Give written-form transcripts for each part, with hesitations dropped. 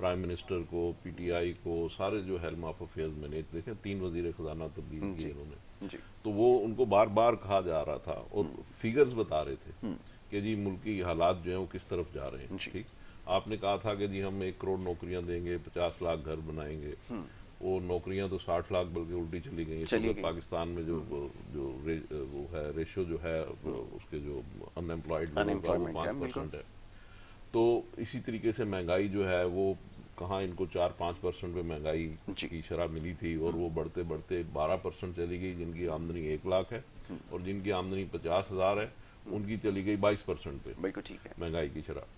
Prime minister کو، P T I کو، سارے جو ہیلم آف افیئرز میں نے دیکھیں 3 وزیر خزانہ تبدیل کیے انہوں نے، تو وہ ان کو بار بار کہا جا رہا تھا اور فیگرز بتا رہے تھے کہ جی ملکی حالات جو ہیں وہ کس طرف جا رہے ہیں. ٹھیک، آپ نے کہا تھا کہ جی ہم 1 کروڑ نوکریاں دیں گے، 50 لاکھ گھر بنائیں گے. وہ نوکریاں تو 60 لاکھ بلکہ الٹی چلی گئی. پاکستان میں جو وہ ہے ریشو جو ہے اس کے جو ان ایمپلائڈ لوگوں کا وہ 5% ہے. تو اسی طریقے سے مہنگائی جو ہے وہ کہاں ان کو 4-5% پہ مہنگائی کی شرح ملی تھی اور وہ بڑھتے بڑھتے 12% چلی گئی. جن کی آمدنی 1 لاکھ ہے اور جن کی آمدنی 50,000 ہے ان کی چلی گئی 22% پہ مہنگائی کی شرح.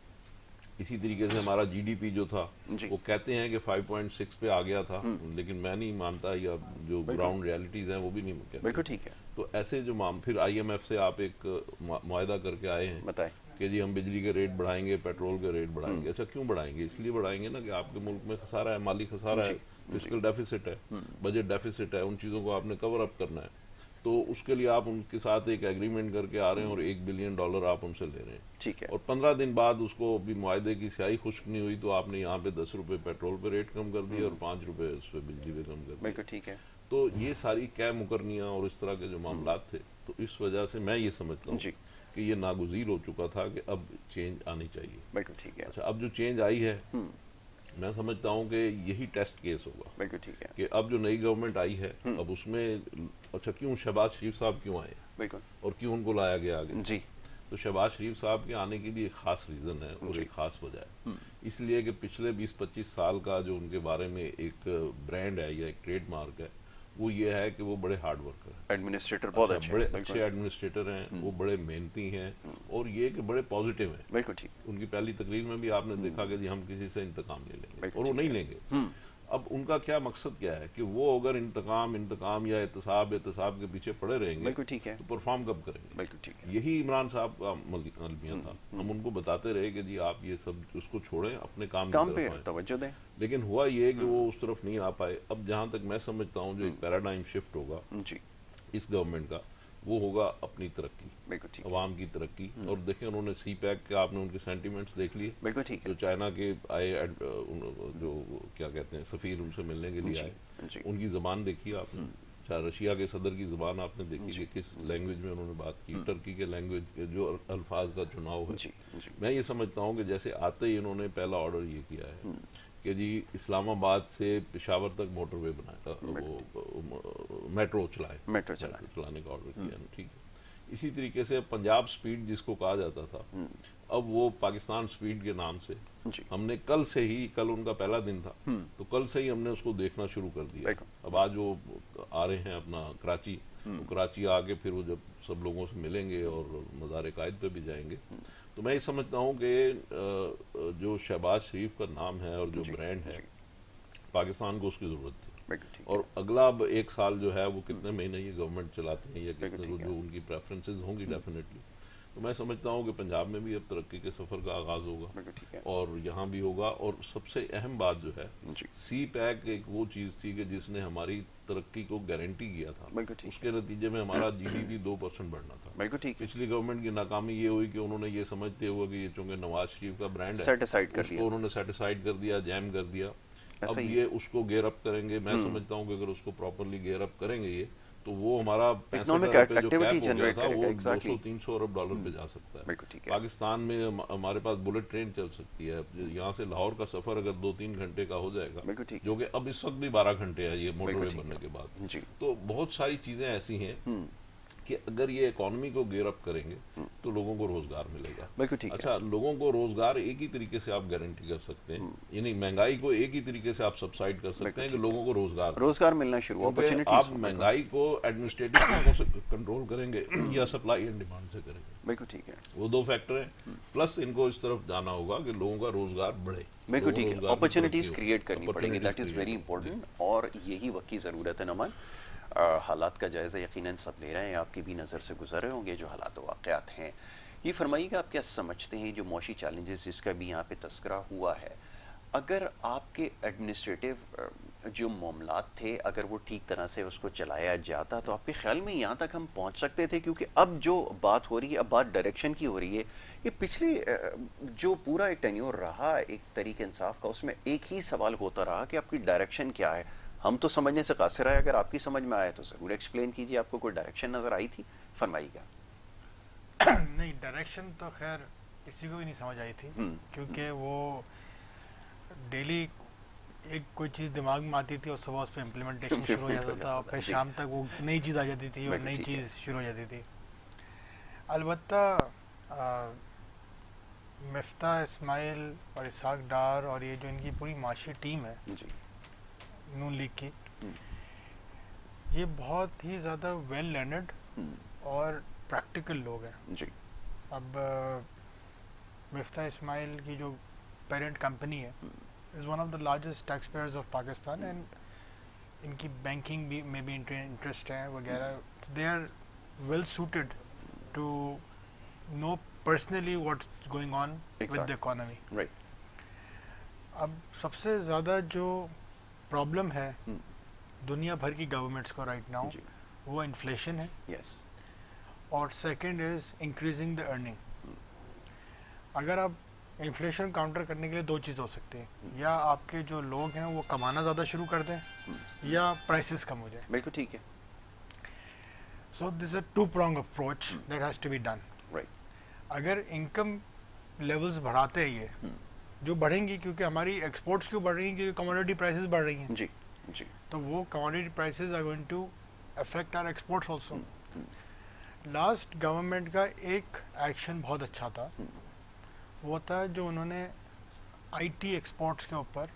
اسی طریقے سے ہمارا جی ڈی پی جو تھا وہ کہتے ہیں کہ 5.6 پہ آ گیا تھا، لیکن میں نہیں مانتا، یا جو گراؤنڈ ریالٹیز ہیں وہ بھی نہیں کہتے. بالکل ٹھیک ہے. تو ایسے جو پھر آئی ایم ایف سے آپ ایک معاہدہ کر کے آئے ہیں کہ جی ہم بجلی کے ریٹ بڑھائیں گے، پیٹرول کے ریٹ بڑھائیں گے. اچھا کیوں بڑھائیں گے؟ اس لیے بڑھائیں گے نا کہ آپ کے ملک میں خسارہ ہے، مالی خسارہ ہے، فسکل ڈیفیسٹ ہے، بجٹ ڈیفیسٹ ہے. ان چیزوں کو آپ نے کور اپ کرنا ہے. تو اس کے لیے آپ ان کے ساتھ ایک ایگریمنٹ کر کے آ رہے ہیں اور $1 بلین آپ ان سے لے رہے ہیں. اور 15 دن بعد اس کو بھی معاہدے کی سیاہی خشک نہیں ہوئی تو آپ نے یہاں پہ 10 روپے پیٹرول پہ ریٹ کم کر دیا اور 5 روپے اس پہ بجلی پہ کم کر دیا. ٹھیک ہے. تو یہ ساری قے مقرریاں اور اس طرح کے جو معاملات تھے، تو اس وجہ سے میں یہ سمجھتا ہوں کہ یہ ناگزیر ہو چکا تھا کہ اب چینج آنی چاہیے. بالکل ٹھیک ہے. اچھا اب جو چینج آئی ہے میں سمجھتا ہوں کہ یہی ٹیسٹ کیس ہوگا. بالکل ٹھیک ہے. کہ اب جو نئی گورنمنٹ آئی ہے اب اس میں اچھا کیوں شہباز شریف صاحب کیوں آئے اور کیوں ان کو لایا گیا آگے؟ تو شہباز شریف صاحب کے آنے کے لیے ایک خاص ریزن ہے اور ایک خاص وجہ ہے. اس لیے کہ پچھلے 20-25 سال کا جو ان کے بارے میں ایک برانڈ ہے یا ایک ٹریڈ مارک ہے وہ یہ ہے کہ وہ بڑے ہارڈ ورکر ہیں، ایڈمنسٹریٹر بہت اچھے، بڑے اچھے ایڈمنسٹریٹر ہیں، وہ بڑے محنتی ہیں اور یہ کہ بڑے پازیٹیو ہیں. بالکل ٹھیک. ان کی پہلی تقریر میں بھی آپ نے دیکھا کہ جی ہم کسی سے انتقام لے لیں گے، اور وہ نہیں لیں گے. اب ان کا کیا مقصد کیا ہے کہ وہ اگر انتقام یا احتساب کے پیچھے پڑے رہیں گے تو پرفارم کب کریں گے؟ یہی عمران صاحب کا المیہ تھا. ہم ان کو بتاتے رہے کہ جی آپ یہ سب اس کو چھوڑیں، اپنے کام پہ توجہ دیں، لیکن ہوا یہ کہ وہ اس طرف نہیں آ پائے. اب جہاں تک میں سمجھتا ہوں جو ایک پیراڈائم شفٹ ہوگا اس گورنمنٹ کا وہ ہوگا اپنی ترقی، عوام کی ترقی. اور دیکھیں انہوں نے سی پیک کے آپ نے ان کے سینٹیمنٹس دیکھ لیے، جو چائنا کے آئے جو کیا کہتے ہیں سفیر ان سے ملنے کے لیے آئے، ان کی زبان دیکھی آپ نے. رشیا کے صدر کی زبان آپ نے دیکھی کہ کس لینگویج میں انہوں نے بات کی. ٹرکی کے لینگویج کے جو الفاظ کا چناؤ ہے، میں یہ سمجھتا ہوں کہ جیسے آتے ہی انہوں نے پہلا آرڈر یہ کیا ہے کہ جی اسلام آباد سے پشاور تک موٹر وے بنائے، وہ میٹرو چلانے کا آرڈر کیا. ٹھیک ہے. اسی طریقے سے پنجاب سپیڈ جس کو کہا جاتا تھا اب وہ پاکستان سپیڈ کے نام سے ہم نے کل ان کا پہلا دن تھا تو کل سے ہی ہم نے اس کو دیکھنا شروع کر دیا. اب آج وہ آ رہے ہیں اپنا کراچی آ کے پھر وہ جب سب لوگوں سے ملیں گے اور مزار قائد پہ بھی جائیں گے. تو میں یہ سمجھتا ہوں کہ جو شہباز شریف کا نام ہے اور جو برانڈ ہے پاکستان کو اس کی ضرورت تھی. اور اگلا اب 1 سال جو ہے وہ کتنے مہینے یہ گورنمنٹ چلاتے ہیں یا کتنے جو ان کی پریفرنسز ہوں گی ڈیفینیٹلی. تو میں سمجھتا ہوں کہ پنجاب میں بھی اب ترقی کے سفر کا آغاز ہوگا اور یہاں بھی ہوگا. اور سب سے اہم بات جو ہے سی پیک ایک وہ چیز تھی کہ جس نے ہماری ترقی کو گارنٹی کیا تھا. اس کے نتیجے میں ہمارا جی ڈی پی 2% بڑھنا تھا. پچھلی گورنمنٹ کی ناکامی یہ ہوئی کہ انہوں نے یہ سمجھتے ہوئے کہ یہ چونکہ نواز شریف کا برانڈ ہے اس کو انہوں نے سیٹ اسائیڈ کر دیا، جیم کر دیا. اب یہ اس کو گیئر اپ کریں گے. میں سمجھتا ہوں کہ اگر اس کو پراپرلی گیئر اپ کریں گے یہ تو وہ ہمارا $65 پہ جو کیپ ہو گیا تھا وہ $200-300 ارب پہ جا سکتا ہے. پاکستان میں ہمارے پاس بلٹ ٹرین چل سکتی ہے. یہاں سے لاہور کا سفر اگر 2-3 گھنٹے کا ہو جائے گا جو کہ اب اس وقت بھی 12 گھنٹے ہے یہ موٹر وے بننے کے بعد. تو بہت ساری چیزیں ایسی ہیں کہ اگر یہ اکانومی کو گیئر اپ کریں گے تو لوگوں کو روزگار ملے گا. اچھا لوگوں کو روزگار ایک ہی طریقے سے آپ گارنٹی کر سکتے ہیں، یعنی مہنگائی کو ایک ہی طریقے سے آپ سبسائڈ کر سکتے ہیں کہ لوگوں کو روزگار ملنا شروع. آپ مہنگائی کو ایڈمنسٹریٹو طریقوں سے کنٹرول کریں گے یا سپلائی اینڈ ڈیمانڈ سے کریں گے. بالکل ٹھیک ہے. وہ 2 فیکٹر ہیں. پلس ان کو اس طرف جانا ہوگا کہ لوگوں کا روزگار بڑھے. بالکل ٹھیک ہے. اپرچونٹیز کریٹ کرنی پڑیں گی. دیٹ از ویری امپورٹنٹ اور یہی وقت کی ضرورت ہے. نعمان حالات کا جائزہ یقیناً سب لے رہے ہیں، آپ کی بھی نظر سے گزر رہے ہوں گے جو حالات و واقعات ہیں. یہ فرمائیے کہ آپ کیا سمجھتے ہیں جو معاشی چیلنجز جس کا بھی یہاں پہ تذکرہ ہوا ہے، اگر آپ کے ایڈمنسٹریٹو جو معاملات تھے اگر وہ ٹھیک طرح سے اس کو چلایا جاتا تو آپ کے خیال میں یہاں تک ہم پہنچ سکتے تھے؟ کیونکہ اب جو بات ہو رہی ہے، اب بات ڈائریکشن کی ہو رہی ہے. یہ پچھلی جو پورا ایک ٹینیور رہا ایک طریق انصاف کا، اس میں ایک ہی سوال ہوتا رہا کہ آپ کی ڈائریکشن کیا ہے. ہم تو سمجھنے سے قاصر آئے، اگر آپ کی سمجھ میں آئے تو ضرور ایکسپلین کیجیے. آپ کو کوئی ڈائریکشن نظر آئی تھی؟ فرمائیے گا. نہیں، ڈائریکشن تو خیر کسی کو بھی نہیں سمجھ آئی تھی، کیونکہ وہ ڈیلی ایک کوئی چیز دماغ میں آتی تھی اور صبح اس پہ امپلیمنٹیشن شروع ہو جاتا تھا، اور پھر شام تک وہ نئی چیز آ جاتی تھی اور نئی چیز شروع ہو جاتی تھی. البتہ مفتاح اسماعیل اور اسحاق ڈار اور یہ جو ان کی پوری معاشی ٹیم ہے نون لیگ کی، یہ بہت ہی زیادہ ویل لرنڈ اور پریکٹیکل لوگ ہیں. جی. اب مفتاح اسماعیل کی جو پیرنٹ کمپنی ہے is one of the largest tax payers of Pakistan, and ان کی بینکنگ بھی میں بھی انٹرسٹ ہے وغیرہ. They are well suited to know personally what going on with the economy. اب سب سے زیادہ جو پرابلم ہے دنیا بھر کی گورنمنٹس کو رائٹ ناؤ وہ انفلیشن ہے، اور second is increasing the earning. اگر آپ انفلیشن کاؤنٹر کرنے کے لیے دو چیز ہو سکتی ہیں، یا آپ کے جو لوگ ہیں وہ کمانا زیادہ شروع کر دیں یا پرائسز کم ہو جائیں. بالکل ٹھیک ہے. So this a two pronged approach that has to be done. اگر انکم لیولز بڑھاتے ہیں یہ جو بڑھیں گی، کیونکہ ہماری ایکسپورٹس کیوں بڑھ رہی ہیں؟ کیونکہ کموڈیٹی پرائسز بڑھ رہی ہیں. جی. تو وہ commodity prices are going to affect our exports also. Last government کا ایک ایکشن بہت اچھا تھا، وہ تھا جو انہوں نے آئی ٹی ایکسپورٹس کے اوپر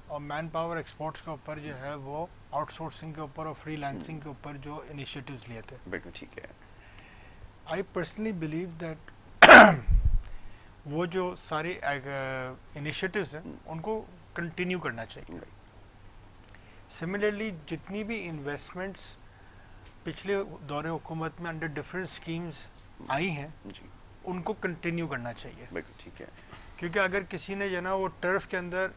اور مین پاور ایکسپورٹس کے اوپر جو ہے وہ آؤٹ سورسنگ کے اوپر اور فری لانسنگ کے اوپر جو انیشیٹوز لیے تھے. بالکل ٹھیک ہے. آئی پرسنلی بلیو دیٹ وہ جو سارے انیشیٹوز ہیں ان کو کنٹینیو کرنا چاہیے. سملرلی جتنی بھی انویسٹمنٹس پچھلے دور حکومت میں انڈر ڈفرینٹ اسکیمز آئی ہیں ان کو کنٹینیو کرنا چاہیے. بالکل ٹھیک ہے. کیونکہ اگر کسی نے جو نا وہ ٹرف کے اندر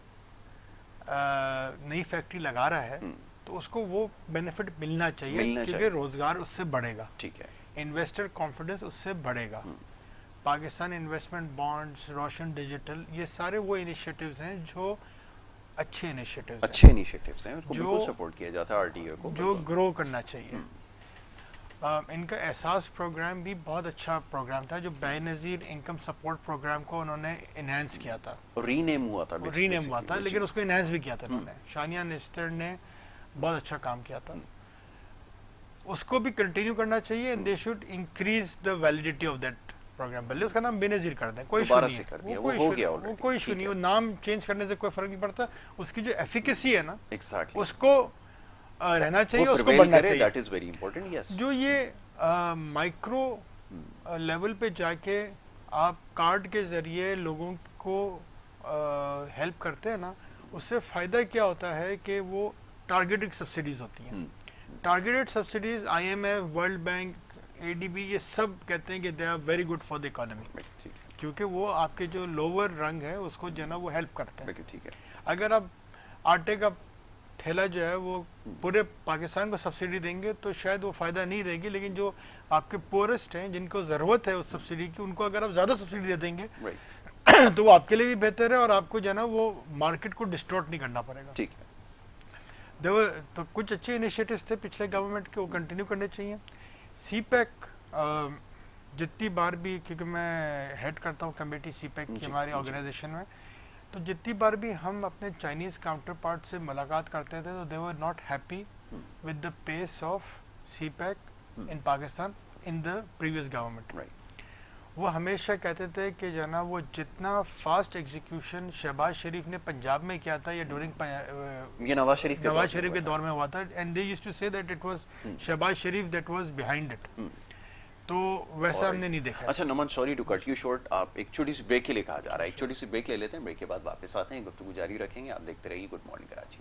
نئی فیکٹری لگا رہا ہے تو اس کو وہ بینیفٹ ملنا چاہیے، کیونکہ روزگار اس سے بڑھے گا. ٹھیک ہے. انویسٹر کانفیڈنس اس سے بڑھے گا. پاکستان انویسٹمنٹ بانڈز، روشن ڈیجیٹل، یہ سارے وہ انیشیٹوز ہیں جو اچھے انیشیٹوز ہیں اس کو بالکل سپورٹ کیا جاتا ہے آر ٹی او کو، جو گرو کرنا چاہیے. ان کا احساس پروگرام بھی بہت اچھا پروگرام تھا، جو بے نظیر انکم سپورٹ پروگرام کو انہوں نے انہینس کیا تھا. ری نیم ہوا تھا لیکن اس کو انہینس بھی کیا تھا انہوں نے. شانیہ نشتر نے بہت اچھا کام کیا تھا. اس کو بھی کنٹینیو کرنا چاہیے، and they should increase the validity of that program. بھلے اس کا نام بے نظیر کر دیں، کوئی ایشو نہیں، وہ کوئی ایشو نہیں، وہ نام چینج کرنے سے کوئی فرق نہیں پڑتا. اس کی جو ایفیکیسی ہے نا اس کو رہنا چاہیے، اس کو بڑھنا چاہیے. جو یہ مائکرو لیول پہ جا کے آپ کارڈ کے ذریعے لوگوں کو ہیلپ کرتے ہیں نا، اس سے فائدہ کیا ہوتا ہے کہ وہ ٹارگیٹڈ سبسڈیز ہوتی ہیں. Targeted subsidies I M F, world bank, A D B, یہ سب کہتے ہیں کہ they are very good for the economy, کیونکہ وہ آپ کے جو لوور رنگ ہے اس کو جو ہے نا وہ ہیلپ کرتے ہیں. اگر آپ آٹے کا تھیلا جو ہے وہ پورے پاکستان کو سبسڈی دیں گے تو شاید وہ فائدہ نہیں دے گی، لیکن جو آپ کے پورسٹ ہیں جن کو ضرورت ہے اس سبسڈی کی، ان کو اگر آپ زیادہ سبسڈی دے دیں گے تو وہ آپ کے لیے بھی بہتر ہے، اور آپ کو جو ہے نا وہ مارکیٹ کو ڈسٹورٹ نہیں کرنا پڑے گا. تو کچھ اچھے انیشیٹوز تھے پچھلے گورنمنٹ کے، وہ کنٹینیو کرنے چاہیے. سی پیک جتنی بار بھی، کیونکہ میں ہیڈ کرتا ہوں کمیٹی سی پیک کی ہماری آرگنائزیشن میں، تو جتنی بار بھی ہم اپنے چائنیز کاؤنٹر پارٹ سے ملاقات کرتے تھے تو they were not happy with the pace of CPEC in Pakistan in the previous government. وہ ہمیشہ کہتے تھے کہ جو ہے نا وہ جتنا فاسٹ ایگزیکیوشن شہباز شریف نے پنجاب میں کیا تھا یا ڈورنگ نواز شریف کے دور میں ہوا تھا، and they used to say that it was Shehbaz Sharif that was behind it. تو ویسا ہم نے نہیں دیکھا. اچھا Nauman, sorry to cut you short, آپ ایک چھوٹی سی بریک کے لیے کہا جا رہا ہے، ایک چھوٹی سی بریک لے لیتے ہیں، بریک کے بعد واپس آتے ہیں، گفتگو جاری رکھیں گے. آپ دیکھتے رہیے گڈ مارننگ کراچی.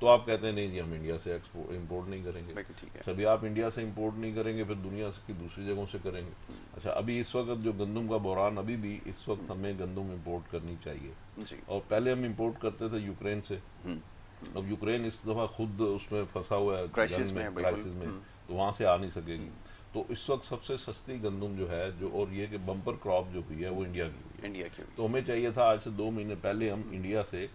تو آپ کہتے ہیں نہیں جی ہم انڈیا سے امپورٹ نہیں کریں گے. بالکل ٹھیک ہے. سبھی آپ انڈیا سے امپورٹ نہیں کریں گے پھر دنیا کی دوسری جگہوں سے کریں گے. اچھا ابھی اس وقت جو گندم کا بحران ابھی بھی اس وقت ہمیں گندم امپورٹ کرنی چاہیے, جی اور پہلے ہم امپورٹ کرتے تھے یوکرین سے. اب یوکرین اس دفعہ خود اس میں پھنسا ہوا ہے کرائسس جنگ میں, کرائسس میں, تو وہاں سے آ نہیں سکے گی. تو اس وقت سب سے سستی گندم جو ہے جو, اور یہ کہ بمپر کراپ جو ہوئی ہے وہ انڈیا کی ہوئی ہے. انڈیا کی. تو ہمیں چاہیے تھا آج سے 2 مہینے پہلے ہم انڈیا سے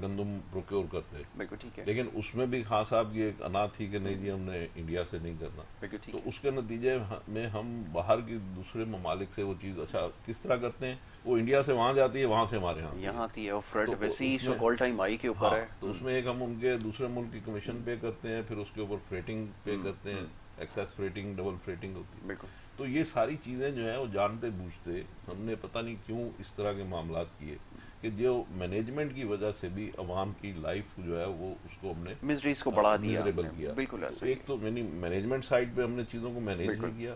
گندم پروکیور کرتے. بالکل ٹھیک ہے. لیکن اس میں بھی خان صاحب کی ایک انا تھی کہ نہیں جی ہم نے انڈیا سے نہیں کرنا. بالکل ٹھیک تو ہے. اس کے نتیجے میں ہم باہر کی دوسرے ممالک سے وہ چیز اچھا کس طرح کرتے ہیں, وہ انڈیا سے وہاں جاتی ہے, وہاں سے ہمارے یہاں آتی ہے, اور فریڈ تو ویسے ہی اس میں- سو کال ٹائم آئی کے اوپر ہے. تو اس میں ایک ہم ان کے دوسرے ملک کی کمیشن پے کرتے ہیں, پھر اس کے اوپر فریٹنگ پے کرتے ہیں, ایکسیس فریٹنگ, ڈبل فریٹنگ ہوتی ہے. بالکل. تو یہ ساری چیزیں جو ہیں وہ جانتے بوجھتے ہم نے پتہ نہیں کیوں اس طرح کے معاملات کیے کہ جو مینجمنٹ کی وجہ سے بھی عوام کی لائف جو ہے وہ اس کو ہم نے مزریز کو بڑھا دیا ہم miserable نے. کیا. بالکل ایسا ہی. ایک تو یعنی مینجمنٹ سائڈ پہ ہم نے چیزوں کو مینیج بالکل. نہیں کیا,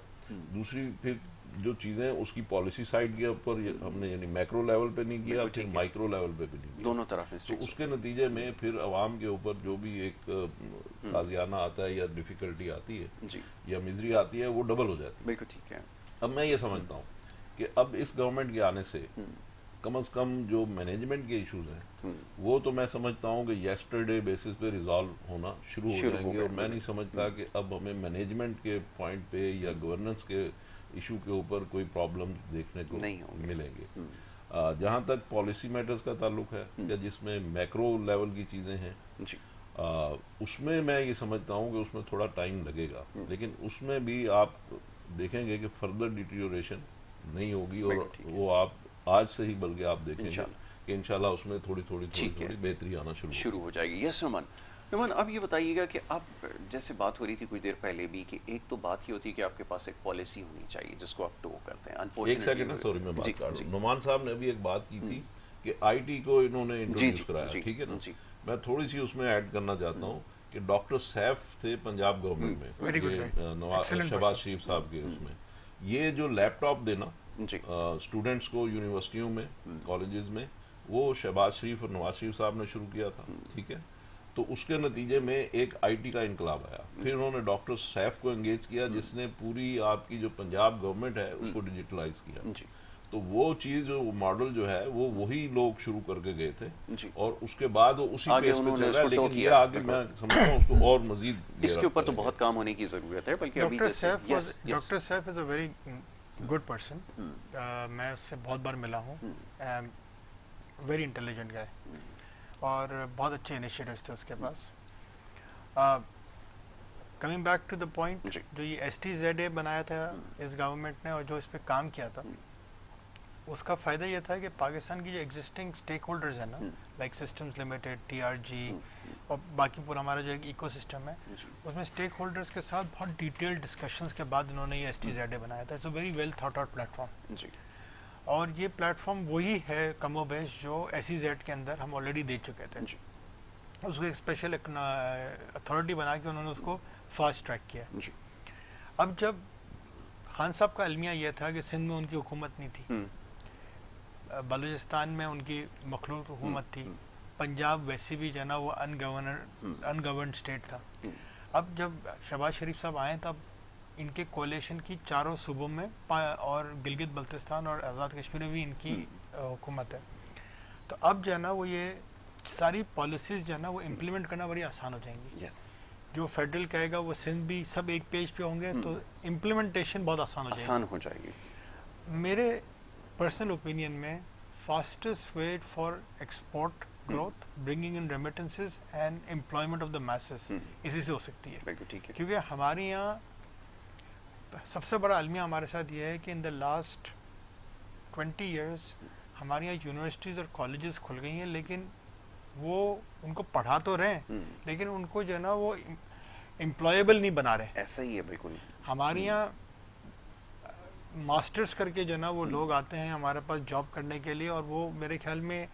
دوسری پھر جو چیزیں اس کی پالیسی سائڈ کے اوپر ہم نے یعنی میکرو لیول پہ نہیں کیا, بالکل پھر ٹھیک ہے. مائکرو لیول پہ بھی نہیں کیا. دونوں طرف تو مسٹیکس. اس کے نتیجے میں پھر عوام کے اوپر جو بھی ایک تازیانہ آتا ہے یا ڈیفیکلٹی آتی ہے جی یا مزری آتی ہے وہ ڈبل ہو جاتی ہے. بالکل ٹھیک ہے. اب میں یہ سمجھتا ہوں کہ اب اس گورنمنٹ کے آنے سے کم از کم جو مینجمنٹ کے ایشوز ہیں وہ تو میں سمجھتا ہوں کہ یسٹرڈے بیسس پہ ریزالو ہونا شروع ہو جائیں گے, اور میں نہیں سمجھتا کہ اب ہمیں مینجمنٹ کے پوائنٹ پہ یا گورننس کے ایشو کے اوپر کوئی پرابلم دیکھنے کو نہیں ہوں گے. ملیں گے. جہاں تک پالیسی میٹرز کا تعلق ہے یا جس میں میکرو لیول کی چیزیں ہیں جی اس میں یہ سمجھتا ہوں کہ اس میں تھوڑا ٹائم لگے گا, لیکن اس میں بھی آپ دیکھیں گے کہ فردر ڈیٹیریوریشن نہیں ہوگی, اور وہ آپ آج سے ہی بلکہ آپ دیکھیں گے کہ انشاءاللہ اس میں تھوڑی بہتری آنا شروع ہو جائے گی. یس نعمان. نعمان اب یہ بتائیے گا کہ اب جیسے بات ہو رہی تھی کچھ دیر پہلے بھی کہ ایک تو بات ہی ہوتی ہے کہ آپ کے پاس ایک پالیسی ہونی چاہیے جس کو آپ ٹو کرتے ہیں. ایک سیکنڈ سوری میں بات کر رہا ہوں. نعمان صاحب نے ابھی ایک بات کی تھی کہ آئی ٹی کو انہوں نے انٹروڈیوس کرایا, ٹھیک ہے نا, میں تھوڑی سی اس میں ایڈ کرنا چاہتا ہوں کہ ڈاکٹر سیف تھے پنجاب گورنمنٹ میں, شہباز شریف صاحب کے اس میں یہ جو لیپ ٹاپ دینا اسٹوڈنٹس کو یونیورسٹیوں میں کالجز میں وہ شہباز شریف اور نواز شریف صاحب نے شروع کیا تھا, ٹھیک ہے. تو اس کے نتیجے میں ایک آئی ٹی کا انقلاب آیا, پھر انہوں نے ڈاکٹر سیف کو انگیج کیا جس نے پوری آپ کی جو پنجاب گورنمنٹ ہے اس کو ڈیجیٹلائز کیا. تو وہ چیز جو ماڈل جو ہے وہ وہی لوگ شروع کر کے گئے تھے, اور اس کے بعد وہ اسی پیس پہ چل رہا ہے, لیکن یہ آگے میں سمجھتا ہوں اس کو اور مزید اس کے اوپر تو بہت کام ہونے کی ضرورت ہے. بلکہ doctor Saif is a very good person, میں اس سے بہت بار ملا ہوں, ویری انٹیلیجنٹ گائے, اور بہت اچھے انیشیٹوز تھے اس کے پاس. Coming back to the point, جو یہ ایس ٹی زیڈ اے بنایا تھا اس گورنمنٹ نے اور جو اس پہ کام کیا تھا, اس کا فائدہ یہ تھا کہ پاکستان کی جو ایگزسٹنگ اسٹیک ہولڈرز ہیں نا, like Systems Limited, T R G اور باقی پورا ہمارا جو ایک ایکو سسٹم ہے, اس میں اسٹیک ہولڈرز کے ساتھ بہت ڈیٹیل ڈسکشنز کے بعد انہوں نے یہ ایس ٹی زیڈ اے بنایا تھا. It's a very well thought out platform, اور یہ پلیٹ فارم وہی ہے کم و بیش جو ایس ای زیڈ کے اندر ہم آلریڈی دیکھ چکے تھے. اس کو ایک اسپیشل اتھارٹی بنا کے انہوں نے اس کو فاسٹ ٹریک کیا. اب جب خان صاحب کا المیہ یہ تھا کہ سندھ میں ان کی حکومت نہیں تھی, بلوچستان میں ان کی مخلوط حکومت تھی, پنجاب ویسے بھی جو ہے نا وہ انگورنڈ اسٹیٹ تھا. اب جب شہباز شریف صاحب آئے تب ان کے کولیشن کی چاروں صوبوں میں اور گلگت بلتستان اور آزاد کشمیر میں بھی ان کی حکومت ہے. تو اب جو ہے نا وہ یہ ساری پالیسیز جو ہے نا وہ امپلیمنٹ کرنا بڑی آسان ہو جائیں گی. جو فیڈرل کہے گا وہ سندھ بھی سب ایک پیج پہ ہوں گے, تو امپلیمنٹیشن بہت آسان ہو جائے گی. میرے پرسنل اوپینین میں fastest way for export growth, bringing in remittances and employment of the masses اسی سے ہو سکتی ہے. کیونکہ ہمارے یہاں سب سے بڑا المیہ ہمارے ساتھ یہ ہے کہ ان دا لاسٹ 20 ایئرس ہمارے یہاں یونیورسٹیز اور کالجز کھل گئی ہیں, لیکن وہ ان کو پڑھا تو رہے ہیں لیکن ان کو جو ہے نا وہ امپلائیبل نہیں بنا رہے. ایسا ہی ہے بالکل. ہمارے یہاں ماسٹرز کر کے جو ہے نا وہ لوگ آتے ہیں ہمارے پاس جاب کرنے کے لیے, اور وہ میرے خیال میں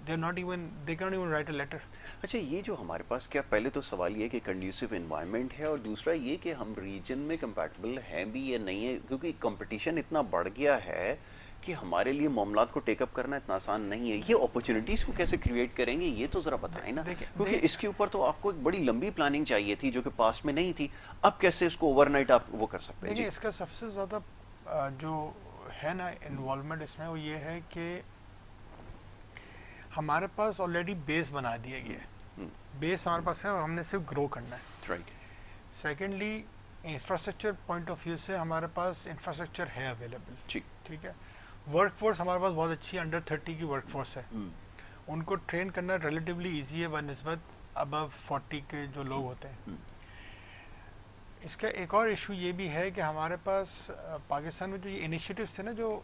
they cannot even write a letter. اچھا, یہ جو ہمارے پاس, کیا پہلے تو سوال یہ کہ کنڈیوسو انوائرمنٹ ہے, اور دوسرا یہ کہ ہم ریجن میں کمپیٹیبل ہیں بھی یا نہیں ہے, کیونکہ کمپٹیشن اتنا بڑھ گیا ہے کہ ہمارے لیے معاملات کو ٹیک اپ کرنا اتنا آسان نہیں ہے. یہ اپرچونیٹیز کو کیسے کریٹ کریں گے یہ تو ذرا بتائیں نا, کیونکہ اس کے اوپر تو آپ کو ایک بڑی لمبی پلاننگ چاہیے تھی جو کہ پاسٹ میں نہیں تھی. اب کیسے اس کو اوور نائٹ آپ وہ کر سکتے ہیں؟ دیکھیں اس کا سب سے زیادہ جو ہے نا انوالومنٹ اس میں وہ یہ ہے کہ ہمارے پاس آلریڈی بیس بنا دیا گیا ہے. بیس ہمارے پاس ہے, ہم نے صرف گرو کرنا ہے. Right. Secondly infrastructure point of view سے ہمارے پاس انفراسٹرکچر ہے اویلیبل. ٹھیک ہے. ورک فورس ہمارے پاس بہت اچھی انڈر 30 کی ورک فورس ہے. ان کو ٹرین کرنا ریلیٹیولی ایزی ہے بنسبت ابو 40 کے جو لوگ ہوتے ہیں. اس کا ایک اور ایشو یہ بھی ہے کہ ہمارے پاس پاکستان میں جو یہ انیشیٹوز تھے نا, جو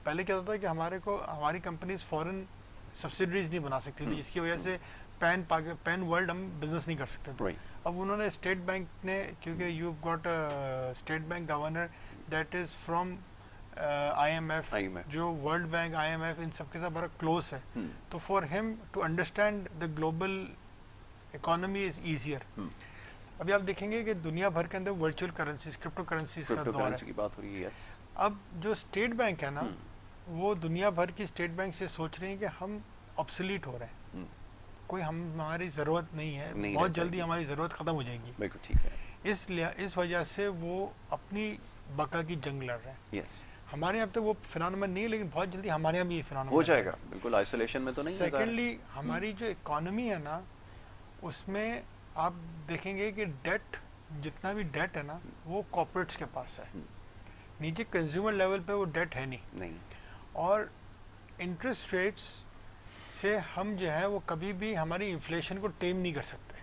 پہلے کیا ہوتا تھا کہ ہماری کمپنیز فورن سبسیڈریز نہیں بنا سکتی تھی, جس کی وجہ سے پین ورلڈ ہم بزنس نہیں کر سکتے تھے. اب انہوں نے اسٹیٹ بینک نے, کیونکہ you got State Bank governor that is from I M F, جو World Bank, I M F, ان سب کے ساتھ بڑا کلوز ہے. تو for him to understand the global economy is easier. ابھی آپ دیکھیں گے کہ دنیا بھر کے اندر ورچوئل کرنسیز, کرپٹو کرنسیز کا دور ہے. اب جو اسٹیٹ بینک ہے نا, وہ دنیا بھر کی اسٹیٹ بینک سے سوچ رہے ہیں کہ ہم آبسلیٹ ہو رہے ہیں, کوئی ہماری ضرورت نہیں ہے, بہت جلدی ہماری ضرورت ختم ہو جائے گی. ٹھیک ہے. اس وجہ سے وہ اپنی بقا کی جنگ لڑ رہے ہیں. ہمارے یہاں تو وہ فینومین نہیں ہے, لیکن بہت جلدی ہمارے یہاں بھی یہ فینومین ہو جائے گا. بالکل آئسولیشن میں تو نہیں. سیکنڈلی ہماری جو اکانومی ہے نا, اس میں آپ دیکھیں گے کہ ڈیٹ, جتنا بھی ڈیٹ ہے نا, وہ کارپوریٹس کے پاس ہے. نیچے کنزیومر لیول پہ وہ ڈیٹ ہے نہیں. اور انٹرسٹ ریٹس سے ہم جو ہے وہ کبھی بھی ہماری انفلیشن کو ٹیم نہیں کر سکتے.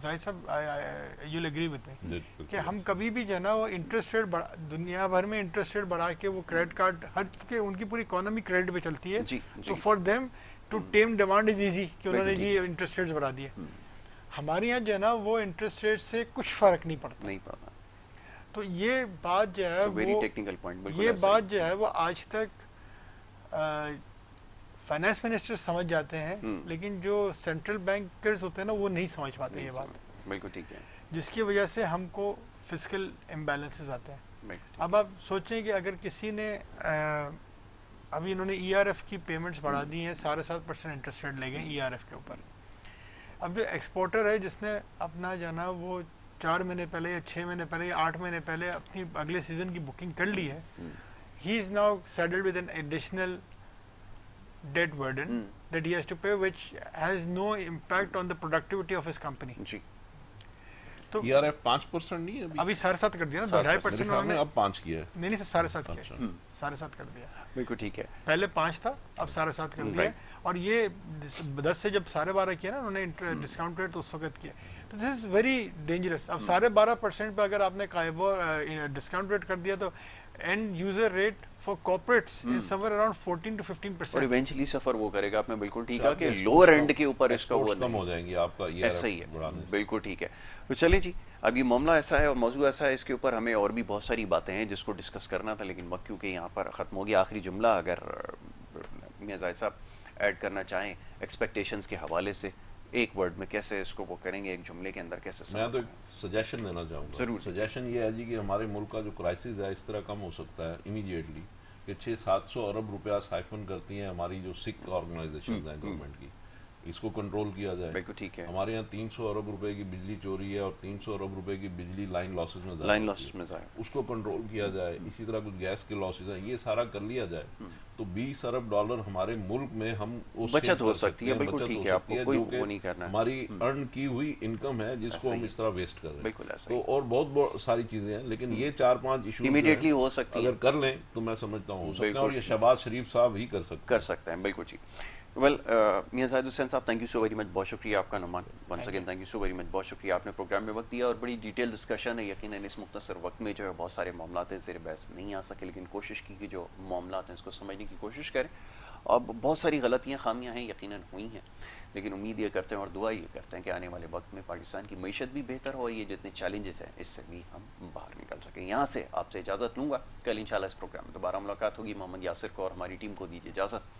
ظاہر صاحب you will agree with me کہ ہم کبھی بھی جو ہے نا وہ انٹرسٹ ریٹ دنیا بھر میں انٹرسٹ ریٹ بڑھا کے وہ کریڈٹ کارڈ, ہر کے ان کی پوری اکانومی کریڈٹ پہ چلتی ہے. تو for them to team demand is easy کہ انہوں نے جی انٹرسٹ ریٹس بڑھا دیے. ہمارے یہاں جو ہے نا وہ انٹرسٹ ریٹ سے کچھ فرق نہیں پڑتا. تو یہ بات جو ہے وہ آج تک فائنانس منسٹر سمجھ جاتے ہیں, لیکن جو سینٹرل بینکرز ہوتے ہیں نا وہ نہیں سمجھ پاتے یہ بات. بالکل ٹھیک ہے. جس کی وجہ سے ہم کو فسکل امبیلنسز آتے ہیں. اب آپ سوچیں کہ اگر کسی نے ابھی انہوں نے ای آر ایف کی پیمنٹس بڑھا دی ہیں, 7.5% انٹرسٹ ریٹ لے گئے ای آر ایف کے اوپر. اب جو ایکسپورٹر ہے جس نے اپنا جو ہے نا وہ 4 مہینے پہلے یا 6 مہینے پہلے یا 8 مہینے پہلے اپنی اگلے سیزن کی بکنگ کر لی ہے, he is now saddled with an additional debt burden that he has to pay, which has no impact on the productivity of his company. جی. تو ای آر ایف 5% نہیں ہے ابھی 7.5 کر دیا نا, 2.5% انہوں نے اب 5 کیا ہے. نہیں 7.5 کیا, 7.5 کر دیا. بالکل ٹھیک ہے. پہلے 5 تھا, اب 7.5 کر دیا. اور یہ 10 سے جب 12.5 کیا نا انہوں نے ڈسکاؤنٹ ریٹ, تو اس وقت کیا. تو دس از ویری ڈینجرس. اب 12.5% پہ اگر آپ نے ڈسکاؤنٹ ریٹ کر دیا تو and user rate for corporates is somewhere around 14 to 15%. اور ایونچولی سفر وہ کرے گا. آپ نے بالکل ٹھیک ہے کہ لوور اینڈ کے اوپر اس کا وہ کم ہو جائیں گی آپ کا, یہ ایسا ہی ہے. بالکل ٹھیک ہے. تو چلیں جی, اب یہ معاملہ ایسا ہے اور موضوع ایسا ہے, اس کے اوپر ہمیں اور بھی بہت ساری باتیں ہیں جس کو ڈسکس کرنا تھا, لیکن وقت کیونکہ یہاں پر ختم ہو گیا. آخری جملہ اگر میاں زاہد صاحب ایڈ کرنا چاہیں ایکسپیکٹیشنز کے حوالے سے, ایک ورڈ میں کیسے اس کو وہ کریں گے, ایک جملے کے اندر کیسے؟ میں تو ایک سجیشن دینا چاہوں گا. ضرور. سجیشن یہ ہے جی کہ ہمارے ملک کا جو کرائسس ہے اس طرح کم ہو سکتا ہے امیڈیٹلی کہ 600-700 ارب روپیہ سائفن کرتی ہیں ہماری جو سکھ آرگنائزیشنز ہیں گورنمنٹ کی, اس کو کنٹرول کیا جائے. بالکل ٹھیک ہے. ہمارے یہاں 300 ارب روپے کی بجلی چوری ہے اور 300 ارب روپے کی بجلی لائن لاسز میں ضائع, اس کو کنٹرول کیا جائے. اسی طرح کچھ گیس کے لاسز ہیں, یہ سارا کر لیا جائے تو 20 ارب ڈالر ہمارے ملک میں ہم بچت ہو سکتی ہے. بالکل ٹھیک ہے, آپ کو کوئی وہ نہیں کرنا. ہماری ارن کی ہوئی انکم ہے جس کو ہم اس طرح ویسٹ کر رہے ہیں. بالکل ایسا. تو اور بہت ساری چیزیں ہیں, لیکن یہ 4-5 ایشوز امیڈیٹلی ہو سکتی ہیں. اگر کر لیں تو میں سمجھتا ہوں ہو سکتا ہے, اور یہ شہباز شریف صاحب ہی کر سکتے ہیں. بالکل جی. ویل میاں زاہد حسین صاحب, thank you so very much, بہت شکریہ آپ کا Noman. Once again thank you so very much, بہت شکریہ آپ نے پروگرام میں وقت دیا اور بڑی ڈیٹیل ڈسکشن ہے. یقیناً اس مختصر وقت میں جو ہے بہت سارے معاملات زیر بحث نہیں آ سکے, لیکن کوشش کی کہ جو معاملات ہیں اس کو سمجھنے کی کوشش کریں. اب بہت ساری غلطیاں, خامیاں ہیں, یقیناً ہوئی ہیں, لیکن امید یہ کرتے ہیں اور دعا یہ کرتے ہیں کہ آنے والے وقت میں پاکستان کی معیشت بھی بہتر ہو, یہ جتنے چیلنجز ہیں اس سے بھی ہم باہر نکل سکیں. یہاں سے آپ سے اجازت لوں گا, کل انشاءاللہ اس پروگرام میں دوبارہ ملاقات ہوگی. محمد یاسر کو اور ہماری ٹیم کو دیجیے اجازت.